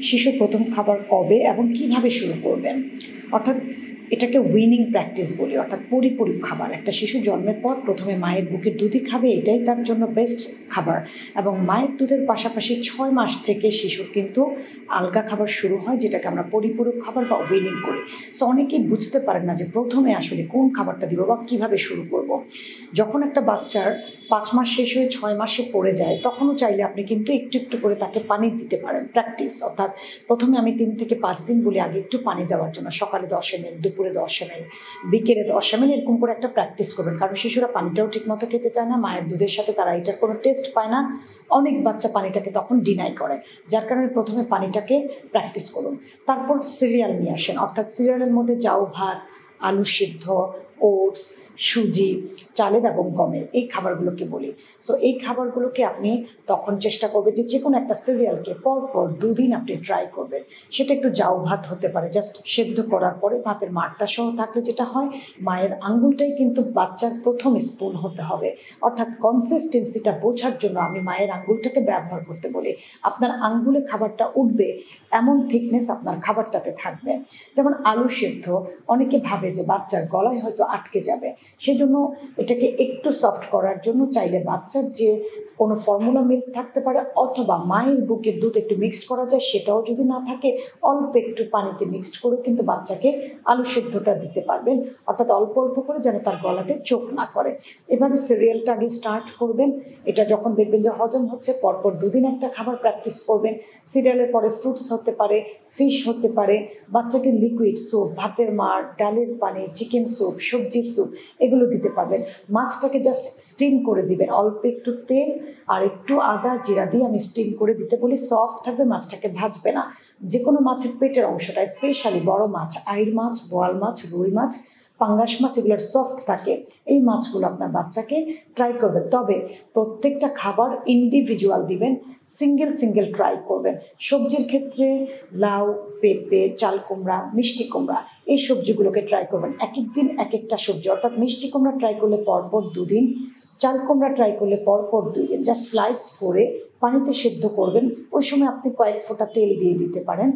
শিশুর প্রথম খাবার কবে এবং কিভাবে শুরু করবেন, অর্থাৎ এটাকে উইনিং প্র্যাকটিস বলি। অর্থাৎ পরিপূরক খাবার, একটা শিশু জন্মের পর প্রথমে মায়ের বুকের দুধই খাবে, এটাই তার জন্য বেস্ট খাবার। এবং মায়ের দুধের পাশাপাশি 6 মাস থেকে শিশুর কিন্তু আলগা খাবার শুরু হয়, যেটাকে আমরা পরিপূরক খাবার বা উইনিং করি। সো অনেকেই বুঝতে পারেন না যে প্রথমে আসলে কোন খাবারটা দিব বা কীভাবে শুরু করব। যখন একটা বাচ্চার 5 মাস শেষ হয়ে 6 মাসে পড়ে যায়, তখনও চাইলে আপনি কিন্তু একটু একটু করে তাকে পানি দিতে পারেন। প্র্যাকটিস, অর্থাৎ প্রথমে আমি 3 থেকে 5 দিন বলি আগে একটু পানি দেওয়ার জন্য, সকালে 10 ml, দুপুরে 10 ml, বিকেলে 10 ml, এরকম করে একটা প্র্যাকটিস করবেন। কারণ শিশুরা পানিটাও ঠিকমতো খেতে চায় না, মায়ের দুধের সাথে তারা এটার কোনো টেস্ট পায় না। অনেক বাচ্চা পানিটাকে তখন ডিনাই করে, যার কারণে প্রথমে পানিটাকে প্র্যাকটিস করুন। তারপর সিরিয়াল নিয়ে আসেন, অর্থাৎ সিরিয়ালের মধ্যে জাউ ভাত, আলু সিদ্ধ, ওটস, সুজি, চালের এবং গমের, এই খাবারগুলোকে বলি। সো এই খাবারগুলোকে আপনি তখন চেষ্টা করবেন যে কোনো একটা সিরিয়ালকে পরপর 2 দিন আপনি ট্রাই করবেন। সেটা একটু জাউ ভাত হতে পারে, জাস্ট সেদ্ধ করার পরে ভাতের মাঠটা সহ থাকলে যেটা হয়, মায়ের আঙ্গুলটাই কিন্তু বাচ্চার প্রথম স্পুন হতে হবে। অর্থাৎ কনসিস্টেন্সিটা বোঝার জন্য আমি মায়ের আঙ্গুলটাকে ব্যবহার করতে বলি। আপনার আঙ্গুলে খাবারটা উঠবে এমন থিকনেস আপনার খাবারটাতে থাকবে। যেমন আলু সেদ্ধ, অনেকে ভাবে যে বাচ্চার গলায় হয়তো আটকে যাবে, সেজন্য এটাকে একটু সফট করার জন্য চাইলে বাচ্চার যে কোনো ফর্মুলা মিল্ক থাকতে পারে, অথবা মায়ের বুকের দুধ একটু মিক্সড করা যায়, সেটাও যদি না থাকে অল্প একটু পানিতে মিক্সড করে কিন্তু বাচ্চাকে আলু সেদ্ধটা দিতে পারবেন। অর্থাৎ অল্প অল্প করে যেন তার গলাতে চোখ না করে। এভাবে সিরিয়ালটা আগে স্টার্ট করবেন। এটা যখন দেখবেন যে হজম হচ্ছে, পরপর 2 দিন একটা খাবার প্র্যাকটিস করবেন। সিরিয়ালের পরে ফ্রুটস হতে পারে, ফিশ হতে পারে, বাচ্চাকে লিকুইড স্যুপ, ভাতের মার, ডালের পানি, চিকেন স্যুপ, সবজির স্যুপ, এগুলো দিতে পারবেন। মাছটাকে জাস্ট স্টিম করে দিবেন, অল্প একটু তেল আর একটু আদা জিরা দিয়ে আমি স্টিম করে দিতে বলি। সফট থাকবে, মাছটাকে ভাজবে না। যে কোনো মাছের পেটের অংশটা, স্পেশালি বড় মাছ, আইড় মাছ, বোয়াল মাছ, রুই মাছ, পাঙ্গাস মাছ, এগুলোর সফট থাকে, এই মাছগুলো আপনার বাচ্চাকে ট্রাই করবেন। তবে প্রত্যেকটা খাবার ইন্ডিভিজুয়াল দিবেন, সিঙ্গেল সিঙ্গেল ট্রাই করবেন। সবজির ক্ষেত্রে লাউ, পেঁপে, চাল কুমড়া, মিষ্টি কুমড়া, এই সবজিগুলোকে ট্রাই করবেন। এক এক দিন এক একটা সবজি, অর্থাৎ মিষ্টি কুমড়া ট্রাই করলে পরপর 2 দিন, চাল কুমড়া ট্রাই করলে পরপর 2 দিন, জাস্ট স্লাইস করে পানিতে সেদ্ধ করবেন। ওই সময় আপনি কয়েক ফোঁটা তেল দিয়ে দিতে পারেন,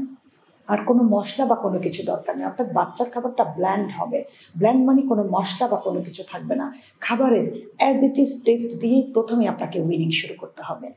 আর কোনো মশলা বা কোনো কিছু দরকার নেই। অর্থাৎ বাচ্চার খাবারটা ব্ল্যান্ড হবে। ব্ল্যান্ড মানে কোনো মশলা বা কোনো কিছু থাকবে না। খাবারের অ্যাজ ইট ইজ টেস্ট দিয়েই প্রথমে আপনাকে উইনিং শুরু করতে হবে।